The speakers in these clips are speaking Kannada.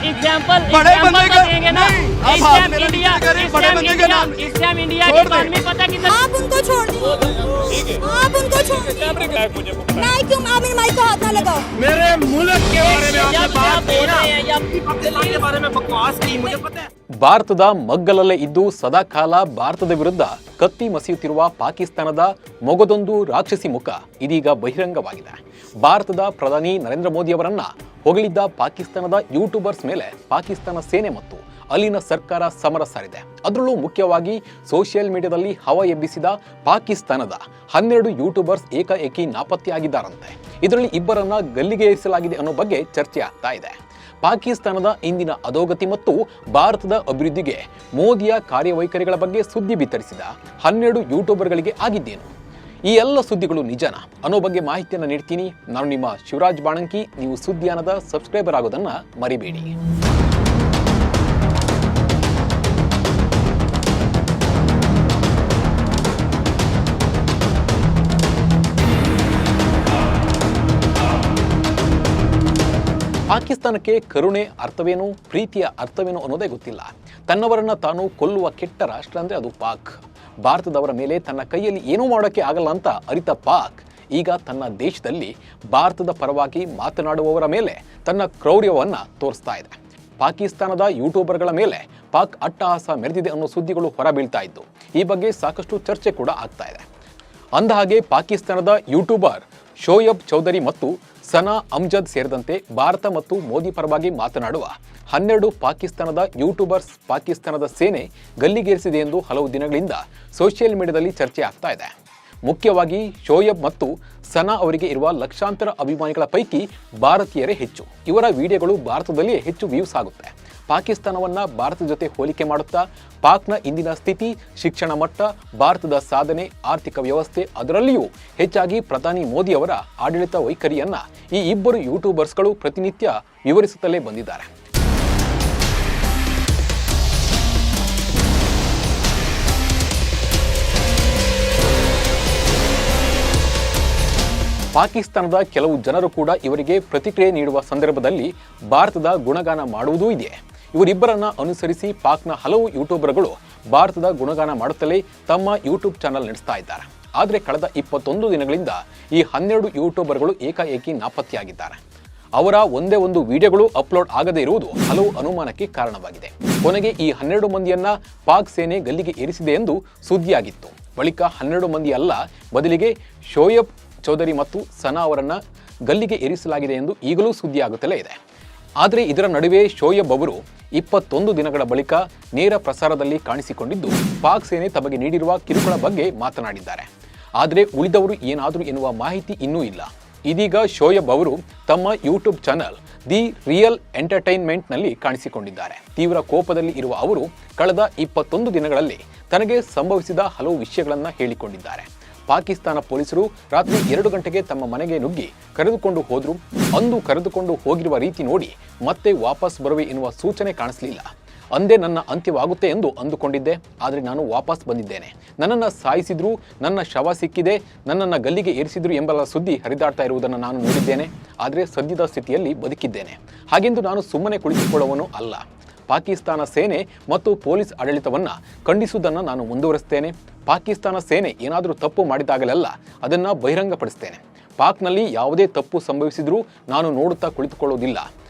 एग्जाम्पल बड़े बंदे का देंगे ना। अब आप मेरा नीचे करें, बड़े बंदे का नाम इस्लाम इंडिया छोड़ की इकोनॉमी पता कितना। आप उनको छोड़ दीजिए, आप उनको छोड़ दीजिए। नहीं, क्यों आप मेरे माइक को हाथ ना लगाओ। मेरे मुल्क के बारे में आपने बात की ना, पाकिस्तान के बारे में बकवास की, मुझे पता है। ಭಾರತದ ಮಗ್ಗಲಲ್ಲೇ ಇದ್ದು ಸದಾಕಾಲ ಭಾರತದ ವಿರುದ್ಧ ಕತ್ತಿ ಮಸೆಯುತ್ತಿರುವ ಪಾಕಿಸ್ತಾನದ ಮೊಗದೊಂದು ರಾಕ್ಷಸಿ ಮುಖ ಇದೀಗ ಬಹಿರಂಗವಾಗಿದೆ. ಭಾರತದ ಪ್ರಧಾನಿ ನರೇಂದ್ರ ಮೋದಿ ಅವರನ್ನ ಹೊಗಳಿದ್ದ ಪಾಕಿಸ್ತಾನದ ಯೂಟ್ಯೂಬರ್ಸ್ ಮೇಲೆ ಪಾಕಿಸ್ತಾನ ಸೇನೆ ಮತ್ತು ಅಲ್ಲಿನ ಸರ್ಕಾರ ಸಮರ ಸಾರಿದೆ. ಅದರಲ್ಲೂ ಮುಖ್ಯವಾಗಿ ಸೋಷಿಯಲ್ ಮೀಡಿಯಾದಲ್ಲಿ ಹವಾ ಎಬ್ಬಿಸಿದ ಪಾಕಿಸ್ತಾನದ 12 ಯೂಟ್ಯೂಬರ್ಸ್ ಏಕಾಏಕಿ ನಾಪತ್ತೆಯಾಗಿದ್ದಾರಂತೆ. ಇದರಲ್ಲಿ ಇಬ್ಬರನ್ನ ಗಲ್ಲಿಗೇರಿಸಲಾಗಿದೆ ಅನ್ನೋ ಬಗ್ಗೆ ಚರ್ಚೆ ಆಗ್ತಾ ಇದೆ. ಪಾಕಿಸ್ತಾನದ ಇಂದಿನ ಅಧೋಗತಿ ಮತ್ತು ಭಾರತದ ಅಭಿವೃದ್ಧಿಗೆ ಮೋದಿಯ ಕಾರ್ಯವೈಖರಿಗಳ ಬಗ್ಗೆ ಸುದ್ದಿ ಬಿತ್ತರಿಸಿದ 12 ಯೂಟ್ಯೂಬರ್ಗಳಿಗೆ ಆಗಿದ್ದೇನು? ಈ ಎಲ್ಲ ಸುದ್ದಿಗಳು ನಿಜನಾ ಅನ್ನೋ ಬಗ್ಗೆ ಮಾಹಿತಿಯನ್ನು ನೀಡ್ತೀನಿ. ನಾನು ನಿಮ್ಮ ಶಿವರಾಜ್ ಬಾಣಂಕಿ. ನೀವು ಸುದ್ದಿಯಾನದ ಸಬ್ಸ್ಕ್ರೈಬರ್ ಆಗೋದನ್ನ ಮರಿಬೇಡಿ. ಪಾಕಿಸ್ತಾನಕ್ಕೆ ಕರುಣೆ ಅರ್ಥವೇನು, ಪ್ರೀತಿಯ ಅರ್ಥವೇನು ಅನ್ನೋದೇ ಗೊತ್ತಿಲ್ಲ. ತನ್ನವರನ್ನ ತಾನು ಕೊಲ್ಲುವ ಕೆಟ್ಟ ರಾಷ್ಟ್ರ ಅಂದ್ರೆ ಅದು ಪಾಕ್. ಭಾರತದವರ ಮೇಲೆ ತನ್ನ ಕೈಯಲ್ಲಿ ಏನೂ ಮಾಡೋಕ್ಕೆ ಆಗಲ್ಲ ಅಂತ ಅರಿತ ಪಾಕ್ ಈಗ ತನ್ನ ದೇಶದಲ್ಲಿ ಭಾರತದ ಪರವಾಗಿ ಮಾತನಾಡುವವರ ಮೇಲೆ ತನ್ನ ಕ್ರೌರ್ಯವನ್ನ ತೋರಿಸ್ತಾ ಇದೆ. ಪಾಕಿಸ್ತಾನದ ಯೂಟ್ಯೂಬರ್ಗಳ ಮೇಲೆ ಪಾಕ್ ಅಟ್ಟಹಾಸ ಮೆರೆದಿದೆ ಅನ್ನೋ ಸುದ್ದಿಗಳು ಹೊರಬೀಳ್ತಾ ಇದ್ದು ಈ ಬಗ್ಗೆ ಸಾಕಷ್ಟು ಚರ್ಚೆ ಕೂಡ ಆಗ್ತಾ ಇದೆ. ಅಂದಹಾಗೆ ಪಾಕಿಸ್ತಾನದ ಯೂಟ್ಯೂಬರ್ ಶೋಯಬ್ ಚೌಧರಿ ಮತ್ತು ಸನಾ ಅಮ್ಜದ್ ಸೇರಿದಂತೆ ಭಾರತ ಮತ್ತು ಮೋದಿ ಪರವಾಗಿ ಮಾತನಾಡುವ 12 ಪಾಕಿಸ್ತಾನದ ಯೂಟ್ಯೂಬರ್ಸ್ ಪಾಕಿಸ್ತಾನದ ಸೇನೆ ಗಲ್ಲಿಗೇರಿಸಿದೆ ಎಂದು ಹಲವು ದಿನಗಳಿಂದ ಸೋಷಿಯಲ್ ಮೀಡಿಯಾದಲ್ಲಿ ಚರ್ಚೆ ಆಗ್ತಾ ಇದೆ. ಮುಖ್ಯವಾಗಿ ಶೋಯಬ್ ಮತ್ತು ಸನಾ ಅವರಿಗೆ ಇರುವ ಲಕ್ಷಾಂತರ ಅಭಿಮಾನಿಗಳ ಪೈಕಿ ಭಾರತೀಯರೇ ಹೆಚ್ಚು. ಇವರ ವಿಡಿಯೋಗಳು ಭಾರತದಲ್ಲಿಯೇ ಹೆಚ್ಚು ವ್ಯೂಸ್ ಆಗುತ್ತೆ. ಪಾಕಿಸ್ತಾನವನ್ನ ಭಾರತದ ಜೊತೆ ಹೋಲಿಕೆ ಮಾಡುತ್ತಾ ಪಾಕ್ನ ಇಂದಿನ ಸ್ಥಿತಿ, ಶಿಕ್ಷಣ ಮಟ್ಟ, ಭಾರತದ ಸಾಧನೆ, ಆರ್ಥಿಕ ವ್ಯವಸ್ಥೆ, ಅದರಲ್ಲಿಯೂ ಹೆಚ್ಚಾಗಿ ಪ್ರಧಾನಿ ಮೋದಿ ಅವರ ಆಡಳಿತ ವೈಖರಿಯನ್ನ ಈ ಇಬ್ಬರು ಯೂಟ್ಯೂಬರ್ಸ್ಗಳು ಪ್ರತಿನಿತ್ಯ ವಿವರಿಸುತ್ತಲೇ ಬಂದಿದ್ದಾರೆ. ಪಾಕಿಸ್ತಾನದ ಕೆಲವು ಜನರು ಕೂಡ ಇವರಿಗೆ ಪ್ರತಿಕ್ರಿಯೆ ನೀಡುವ ಸಂದರ್ಭದಲ್ಲಿ ಭಾರತದ ಗುಣಗಾನ ಮಾಡುವುದೂ ಇದೆ. ಇವರಿಬ್ಬರನ್ನ ಅನುಸರಿಸಿ ಪಾಕ್ನ ಹಲವು ಯೂಟ್ಯೂಬರ್ಗಳು ಭಾರತದ ಗುಣಗಾನ ಮಾಡುತ್ತಲೇ ತಮ್ಮ ಯೂಟ್ಯೂಬ್ ಚಾನೆಲ್ ನಡೆಸ್ತಾ ಇದ್ದಾರೆ. ಆದರೆ ಕಳೆದ 21 ದಿನಗಳಿಂದ ಈ 12 ಯೂಟ್ಯೂಬರ್ಗಳು ಏಕಾಏಕಿ ನಾಪತ್ತೆಯಾಗಿದ್ದಾರೆ. ಅವರ ಒಂದೇ ಒಂದು ವಿಡಿಯೋಗಳು ಅಪ್ಲೋಡ್ ಆಗದೇ ಇರುವುದು ಹಲವು ಅನುಮಾನಕ್ಕೆ ಕಾರಣವಾಗಿದೆ. ಕೊನೆಗೆ ಈ 12 ಮಂದಿಯನ್ನ ಪಾಕ್ ಸೇನೆ ಗಲ್ಲಿಗೆ ಏರಿಸಿದೆ ಎಂದು ಸುದ್ದಿಯಾಗಿತ್ತು. ಬಳಿಕ 12 ಮಂದಿ ಅಲ್ಲ, ಬದಲಿಗೆ ಶೋಯಬ್ ಚೌಧರಿ ಮತ್ತು ಸನಾ ಅವರನ್ನ ಗಲ್ಲಿಗೆ ಏರಿಸಲಾಗಿದೆ ಎಂದು ಈಗಲೂ ಸುದ್ದಿಯಾಗುತ್ತಲೇ ಇದೆ. ಆದರೆ ಇದರ ನಡುವೆ ಶೋಯಬ್ ಅವರು 21 ದಿನಗಳ ಬಳಿಕ ನೇರ ಪ್ರಸಾರದಲ್ಲಿ ಕಾಣಿಸಿಕೊಂಡಿದ್ದು ಪಾಕ್ ಸೇನೆ ತಮಗೆ ನೀಡಿರುವ ಕಿರುಕುಳ ಬಗ್ಗೆ ಮಾತನಾಡಿದ್ದಾರೆ. ಆದರೆ ಉಳಿದವರು ಏನಾದರೂ ಎನ್ನುವ ಮಾಹಿತಿ ಇನ್ನೂ ಇಲ್ಲ. ಇದೀಗ ಶೋಯಬ್ ಅವರು ತಮ್ಮ ಯೂಟ್ಯೂಬ್ ಚಾನೆಲ್ ದಿ ರಿಯಲ್ ಎಂಟರ್ಟೈನ್ಮೆಂಟ್ನಲ್ಲಿ ಕಾಣಿಸಿಕೊಂಡಿದ್ದಾರೆ. ತೀವ್ರ ಕೋಪದಲ್ಲಿ ಇರುವ ಅವರು ಕಳೆದ 21 ದಿನಗಳಲ್ಲಿ ತನಗೆ ಸಂಭವಿಸಿದ ಹಲವು ವಿಷಯಗಳನ್ನು ಹೇಳಿಕೊಂಡಿದ್ದಾರೆ. ಪಾಕಿಸ್ತಾನ ಪೊಲೀಸರು ರಾತ್ರಿ 2 ಗಂಟೆಗೆ ತಮ್ಮ ಮನೆಗೆ ನುಗ್ಗಿ ಕರೆದುಕೊಂಡು ಹೋದ್ರು. ಅಂದು ಕರೆದುಕೊಂಡು ಹೋಗಿರುವ ರೀತಿ ನೋಡಿ ಮತ್ತೆ ವಾಪಸ್ ಬರುವೆ ಎನ್ನುವ ಸೂಚನೆ ಕಾಣಿಸಲಿಲ್ಲ. ಅಂದೇ ನನ್ನ ಅಂತ್ಯವಾಗುತ್ತೆ ಎಂದು ಅಂದುಕೊಂಡಿದ್ದೆ. ಆದರೆ ನಾನು ವಾಪಸ್ ಬಂದಿದ್ದೇನೆ. ನನ್ನನ್ನು ಸಾಯಿಸಿದ್ರು, ನನ್ನ ಶವ ಸಿಕ್ಕಿದೆ, ನನ್ನನ್ನು ಗಲ್ಲಿಗೆ ಏರಿಸಿದ್ರು ಎಂಬೆಲ್ಲ ಸುದ್ದಿ ಹರಿದಾಡ್ತಾ ಇರುವುದನ್ನು ನಾನು ನೋಡಿದ್ದೇನೆ. ಆದರೆ ಸದ್ಯದ ಸ್ಥಿತಿಯಲ್ಲಿ ಬದುಕಿದ್ದೇನೆ. ಹಾಗೆಂದು ನಾನು ಸುಮ್ಮನೆ ಕುಳಿತುಕೊಳ್ಳುವನು ಅಲ್ಲ. ಪಾಕಿಸ್ತಾನ ಸೇನೆ ಮತ್ತು ಪೊಲೀಸ್ ಆಡಳಿತವನ್ನು ಖಂಡಿಸುವುದನ್ನು ನಾನು ಮುಂದುವರಿಸ್ತೇನೆ. ಪಾಕಿಸ್ತಾನ ಸೇನೆ ಏನಾದರೂ ತಪ್ಪು ಮಾಡಿದಾಗಲೆಲ್ಲ ಅದನ್ನು ಬಹಿರಂಗಪಡಿಸ್ತೇನೆ. ಪಾಕ್ನಲ್ಲಿ ಯಾವುದೇ ತಪ್ಪು ಸಂಭವಿಸಿದ್ರೂ ನಾನು ನೋಡುತ್ತಾ ಕುಳಿತುಕೊಳ್ಳೋದಿಲ್ಲ.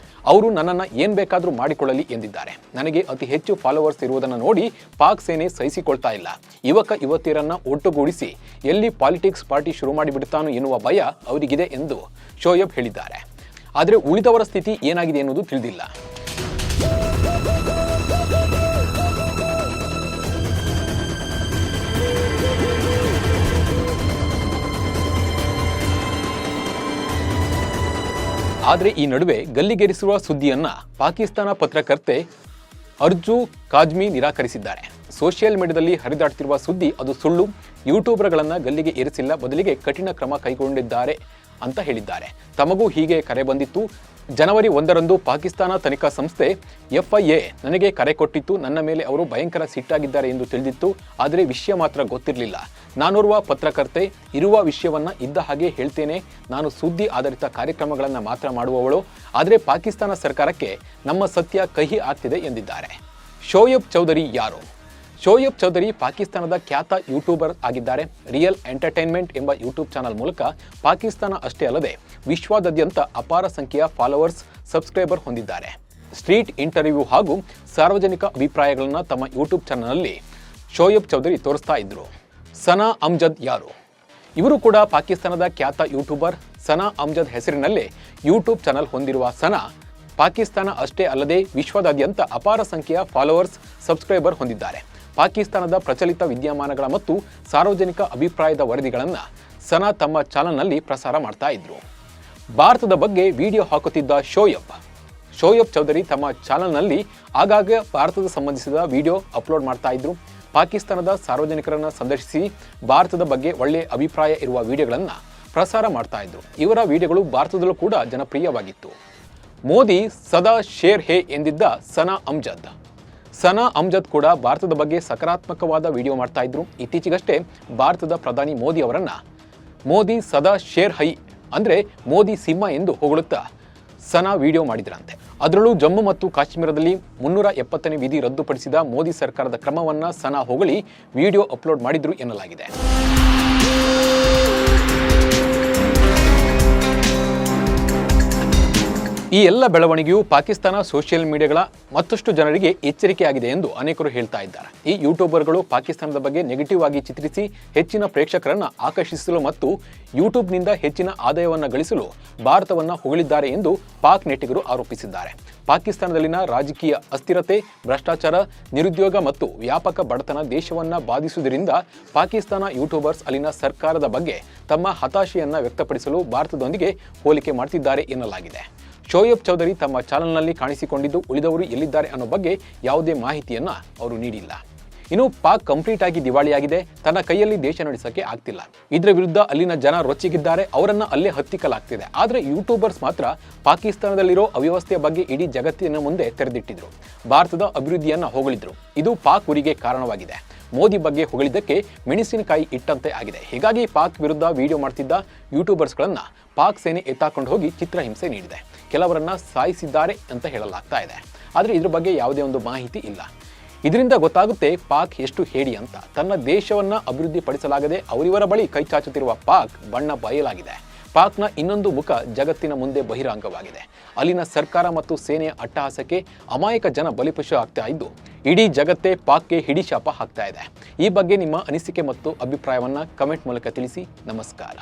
ಅವರು ನನ್ನನ್ನು ಏನು ಬೇಕಾದರೂ ಮಾಡಿಕೊಳ್ಳಲಿ ಎಂದಿದ್ದಾರೆ. ನನಗೆ ಅತಿ ಹೆಚ್ಚು ಫಾಲೋವರ್ಸ್ ಇರುವುದನ್ನು ನೋಡಿ ಪಾಕ್ ಸೇನೆ ಸಹಿಸಿಕೊಳ್ತಾ ಇಲ್ಲ. ಯುವತಿಯರನ್ನ ಒಟ್ಟುಗೂಡಿಸಿ ಎಲ್ಲಿ ಪಾಲಿಟಿಕ್ಸ್ ಪಾರ್ಟಿ ಶುರು ಮಾಡಿಬಿಡ್ತಾನೋ ಎನ್ನುವ ಭಯ ಅವರಿಗಿದೆ ಎಂದು ಶೋಯಬ್ ಹೇಳಿದ್ದಾರೆ. ಆದರೆ ಉಳಿದವರ ಸ್ಥಿತಿ ಏನಾಗಿದೆ ಎನ್ನುವುದು ತಿಳಿದಿಲ್ಲ. ಆದರೆ ಈ ನಡುವೆ ಗಲ್ಲಿಗೇರಿಸುವ ಸುದ್ದಿಯನ್ನ ಪಾಕಿಸ್ತಾನ ಪತ್ರಕರ್ತೆ ಅರ್ಜು ಕಾಜ್ಮಿ ನಿರಾಕರಿಸಿದ್ದಾರೆ. ಸೋಷಿಯಲ್ ಮೀಡಿಯಾದಲ್ಲಿ ಹರಿದಾಡ್ತಿರುವ ಸುದ್ದಿ ಅದು ಸುಳ್ಳು. ಯೂಟ್ಯೂಬರ್ಗಳನ್ನು ಗಲ್ಲಿಗೆ ಏರಿಸಿಲ್ಲ, ಬದಲಿಗೆ ಕಠಿಣ ಕ್ರಮ ಕೈಗೊಂಡಿದ್ದಾರೆ ಅಂತ ಹೇಳಿದ್ದಾರೆ. ತಮಗೂ ಹೀಗೆ ಕರೆ ಬಂದಿತ್ತು. ಜನವರಿ 1ರಂದು ಪಾಕಿಸ್ತಾನ ತನಿಖಾ ಸಂಸ್ಥೆ FIA ನನಗೆ ಕರೆ ಕೊಟ್ಟಿತ್ತು. ನನ್ನ ಮೇಲೆ ಅವರು ಭಯಂಕರ ಸಿಟ್ಟಾಗಿದ್ದಾರೆ ಎಂದು ತಿಳಿದಿತ್ತು. ಆದರೆ ವಿಷಯ ಮಾತ್ರ ಗೊತ್ತಿರಲಿಲ್ಲ. ನಾನೋರ್ವ ಪತ್ರಕರ್ತೆ, ಇರುವ ವಿಷಯವನ್ನ ಇದ್ದ ಹಾಗೆ ಹೇಳ್ತೇನೆ. ನಾನು ಸುದ್ದಿ ಆಧಾರಿತ ಕಾರ್ಯಕ್ರಮಗಳನ್ನು ಮಾತ್ರ ಮಾಡುವವಳು. ಆದರೆ ಪಾಕಿಸ್ತಾನ ಸರ್ಕಾರಕ್ಕೆ ನಮ್ಮ ಸತ್ಯ ಕಹಿ ಆಗ್ತಿದೆ ಎಂದಿದ್ದಾರೆ. ಶೋಯಬ್ ಚೌಧರಿ ಯಾರು? ಶೋಯಬ್ ಚೌಧರಿ ಪಾಕಿಸ್ತಾನದ ಖ್ಯಾತ ಯೂಟ್ಯೂಬರ್ ಆಗಿದ್ದಾರೆ. ರಿಯಲ್ ಎಂಟರ್ಟೈನ್ಮೆಂಟ್ ಎಂಬ ಯೂಟ್ಯೂಬ್ ಚಾನಲ್ ಮೂಲಕ ಪಾಕಿಸ್ತಾನ ಅಷ್ಟೇ ಅಲ್ಲದೆ ವಿಶ್ವಾದ್ಯಂತ ಅಪಾರ ಸಂಖ್ಯೆಯ ಫಾಲೋವರ್ಸ್, ಸಬ್ಸ್ಕ್ರೈಬರ್ ಹೊಂದಿದ್ದಾರೆ. ಸ್ಟ್ರೀಟ್ ಇಂಟರ್ವ್ಯೂ ಹಾಗೂ ಸಾರ್ವಜನಿಕ ಅಭಿಪ್ರಾಯಗಳನ್ನು ತಮ್ಮ ಯೂಟ್ಯೂಬ್ ಚಾನಲ್ನಲ್ಲಿ ಶೋಯಬ್ ಚೌಧರಿ ತೋರಿಸ್ತಾ ಇದ್ರು. ಸನಾ ಅಮ್ಜದ್ ಯಾರು? ಇವರು ಕೂಡ ಪಾಕಿಸ್ತಾನದ ಖ್ಯಾತ ಯೂಟ್ಯೂಬರ್. ಸನಾ ಅಮ್ಜದ್ ಹೆಸರಿನಲ್ಲೇ ಯೂಟ್ಯೂಬ್ ಚಾನಲ್ ಹೊಂದಿರುವ ಸನಾ ಪಾಕಿಸ್ತಾನ ಅಷ್ಟೇ ಅಲ್ಲದೆ ವಿಶ್ವದಾದ್ಯಂತ ಅಪಾರ ಸಂಖ್ಯೆಯ ಫಾಲೋವರ್ಸ್, ಸಬ್ಸ್ಕ್ರೈಬರ್ ಹೊಂದಿದ್ದಾರೆ. ಪಾಕಿಸ್ತಾನದ ಪ್ರಚಲಿತ ವಿದ್ಯಮಾನಗಳ ಮತ್ತು ಸಾರ್ವಜನಿಕ ಅಭಿಪ್ರಾಯದ ವರದಿಗಳನ್ನು ಸನಾ ತಮ್ಮ ಚಾನಲ್ನಲ್ಲಿ ಪ್ರಸಾರ ಮಾಡ್ತಾ ಇದ್ರು. ಭಾರತದ ಬಗ್ಗೆ ವಿಡಿಯೋ ಹಾಕುತ್ತಿದ್ದ ಶೋಯಬ್ ಚೌಧರಿ ತಮ್ಮ ಚಾನಲ್ನಲ್ಲಿ ಆಗಾಗ ಭಾರತದ ಸಂಬಂಧಿಸಿದ ವಿಡಿಯೋ ಅಪ್ಲೋಡ್ ಮಾಡ್ತಾ ಇದ್ರು. ಪಾಕಿಸ್ತಾನದ ಸಾರ್ವಜನಿಕರನ್ನು ಸಂದರ್ಶಿಸಿ ಭಾರತದ ಬಗ್ಗೆ ಒಳ್ಳೆಯ ಅಭಿಪ್ರಾಯ ಇರುವ ವಿಡಿಯೋಗಳನ್ನು ಪ್ರಸಾರ ಮಾಡ್ತಾ ಇದ್ರು. ಇವರ ವಿಡಿಯೋಗಳು ಭಾರತದಲ್ಲೂ ಕೂಡ ಜನಪ್ರಿಯವಾಗಿತ್ತು. ಮೋದಿ ಸದಾ ಶೇರ್ ಹೇ ಎಂದಿದ್ದ ಸನಾ ಅಮ್ಜದ್ ಕೂಡ ಭಾರತದ ಬಗ್ಗೆ ಸಕಾರಾತ್ಮಕವಾದ ವಿಡಿಯೋ ಮಾಡ್ತಾ ಇದ್ರು. ಇತ್ತೀಚೆಗಷ್ಟೇ ಭಾರತದ ಪ್ರಧಾನಿ ಮೋದಿ ಅವರನ್ನ ಮೋದಿ ಸದಾ ಶೇರ್ ಹೈ ಅಂದ್ರೆ ಮೋದಿ ಸಿಂಹ ಎಂದು ಹೊಗಳುತ್ತಾ ಸನಾ ವಿಡಿಯೋ ಮಾಡಿದ್ರಂತೆ. ಅದರಲ್ಲೂ ಜಮ್ಮು ಮತ್ತು ಕಾಶ್ಮೀರದಲ್ಲಿ 370ನೇ ವಿಧಿ ರದ್ದುಪಡಿಸಿದ ಮೋದಿ ಸರ್ಕಾರದ ಕ್ರಮವನ್ನ ಸನಾ ಹೊಗಳಿ ವಿಡಿಯೋ ಅಪ್ಲೋಡ್ ಮಾಡಿದ್ರು ಎನ್ನಲಾಗಿದೆ. ಈ ಎಲ್ಲ ಬೆಳವಣಿಗೆಯು ಪಾಕಿಸ್ತಾನ ಸೋಷಿಯಲ್ ಮೀಡಿಯಾಗಳ ಮತ್ತಷ್ಟು ಜನರಿಗೆ ಎಚ್ಚರಿಕೆಯಾಗಿದೆ ಎಂದು ಅನೇಕರು ಹೇಳ್ತಾ ಇದ್ದಾರೆ. ಈ ಯೂಟ್ಯೂಬರ್ಗಳು ಪಾಕಿಸ್ತಾನದ ಬಗ್ಗೆ ನೆಗೆಟಿವ್ ಆಗಿ ಚಿತ್ರಿಸಿ ಹೆಚ್ಚಿನ ಪ್ರೇಕ್ಷಕರನ್ನು ಆಕರ್ಷಿಸಲು ಮತ್ತು ಯೂಟ್ಯೂಬ್ನಿಂದ ಹೆಚ್ಚಿನ ಆದಾಯವನ್ನು ಗಳಿಸಲು ಭಾರತವನ್ನು ಹೊಗಳಿದ್ದಾರೆ ಎಂದು ಪಾಕ್ ನೆಟ್ಟಿಗರು ಆರೋಪಿಸಿದ್ದಾರೆ. ಪಾಕಿಸ್ತಾನದಲ್ಲಿನ ರಾಜಕೀಯ ಅಸ್ಥಿರತೆ, ಭ್ರಷ್ಟಾಚಾರ, ನಿರುದ್ಯೋಗ ಮತ್ತು ವ್ಯಾಪಕ ಬಡತನ ದೇಶವನ್ನು ಬಾಧಿಸುವುದರಿಂದ ಪಾಕಿಸ್ತಾನ ಯೂಟ್ಯೂಬರ್ಸ್ ಅಲ್ಲಿನ ಸರ್ಕಾರದ ಬಗ್ಗೆ ತಮ್ಮ ಹತಾಶೆಯನ್ನು ವ್ಯಕ್ತಪಡಿಸಲು ಭಾರತದೊಂದಿಗೆ ಹೋಲಿಕೆ ಮಾಡ್ತಿದ್ದಾರೆ ಎನ್ನಲಾಗಿದೆ. ಶೋಯಬ್ ಚೌಧರಿ ತಮ್ಮ ಚಾನಲ್ನಲ್ಲಿ ಕಾಣಿಸಿಕೊಂಡಿದ್ದು ಉಳಿದವರು ಎಲ್ಲಿದ್ದಾರೆ ಅನ್ನೋ ಬಗ್ಗೆ ಯಾವುದೇ ಮಾಹಿತಿಯನ್ನ ಅವರು ನೀಡಿಲ್ಲ. ಇನ್ನು ಪಾಕ್ ಕಂಪ್ಲೀಟ್ ಆಗಿ ದಿವಾಳಿಯಾಗಿದೆ. ತನ್ನ ಕೈಯಲ್ಲಿ ದೇಶ ನಡೆಸಕ್ಕೆ ಆಗ್ತಿಲ್ಲ. ಇದರ ವಿರುದ್ಧ ಅಲ್ಲಿನ ಜನ ರೊಚ್ಚಿಗಿದ್ದಾರೆ. ಅವರನ್ನ ಅಲ್ಲೇ ಹತ್ತಿಕ್ಕಲಾಗ್ತಿದೆ. ಆದರೆ ಯೂಟ್ಯೂಬರ್ಸ್ ಮಾತ್ರ ಪಾಕಿಸ್ತಾನದಲ್ಲಿರೋ ಅವ್ಯವಸ್ಥೆಯ ಬಗ್ಗೆ ಇಡೀ ಜಗತ್ತಿನ ಮುಂದೆ ತೆರೆದಿಟ್ಟಿದ್ರು. ಭಾರತದ ಅಭಿವೃದ್ಧಿಯನ್ನ ಹೊಗಳಿದ್ರು. ಇದು ಪಾಕ್ ಉರಿಗೆ ಕಾರಣವಾಗಿದೆ. ಮೋದಿ ಬಗ್ಗೆ ಹೊಗಳಿದ್ದಕ್ಕೆ ಮೆಣಸಿನಕಾಯಿ ಇಟ್ಟಂತೆ ಆಗಿದೆ. ಹೀಗಾಗಿ ಪಾಕ್ ವಿರುದ್ಧ ವಿಡಿಯೋ ಮಾಡ್ತಿದ್ದ ಯೂಟ್ಯೂಬರ್ಸ್ಗಳನ್ನ ಪಾಕ್ ಸೇನೆ ಎತ್ತಾಕೊಂಡು ಹೋಗಿ ಚಿತ್ರಹಿಂಸೆ ನೀಡಿದೆ. ಕೆಲವರನ್ನ ಸಾಯಿಸಿದ್ದಾರೆ ಅಂತ ಹೇಳಲಾಗ್ತಾ ಇದೆ. ಆದರೆ ಇದ್ರ ಬಗ್ಗೆ ಯಾವುದೇ ಒಂದು ಮಾಹಿತಿ ಇಲ್ಲ. ಇದರಿಂದ ಗೊತ್ತಾಗುತ್ತೆ ಪಾಕ್ ಎಷ್ಟು ಹೇಡಿ ಅಂತ. ತನ್ನ ದೇಶವನ್ನ ಅಭಿವೃದ್ಧಿ ಪಡಿಸಲಾಗದೆ ಅವರಿವರ ಬಳಿ ಕೈ ಚಾಚುತ್ತಿರುವ ಪಾಕ್ ಬಣ್ಣ ಬಯಲಾಗಿದೆ. ಪಾಕ್ನ ಇನ್ನೊಂದು ಮುಖ ಜಗತ್ತಿನ ಮುಂದೆ ಬಹಿರಂಗವಾಗಿದೆ. ಅಲ್ಲಿನ ಸರ್ಕಾರ ಮತ್ತು ಸೇನೆಯ ಅಟ್ಟಹಾಸಕ್ಕೆ ಅಮಾಯಕ ಜನ ಬಲಿಪಶು ಆಗ್ತಾ ಇದ್ದು ಇಡೀ ಜಗತ್ತೇ ಪಾಕ್ಗೆ ಹಿಡಿಶಾಪ ಹಾಕ್ತಾ ಇದೆ. ಈ ಬಗ್ಗೆ ನಿಮ್ಮ ಅನಿಸಿಕೆ ಮತ್ತು ಅಭಿಪ್ರಾಯವನ್ನ ಕಮೆಂಟ್ ಮೂಲಕ ತಿಳಿಸಿ. ನಮಸ್ಕಾರ.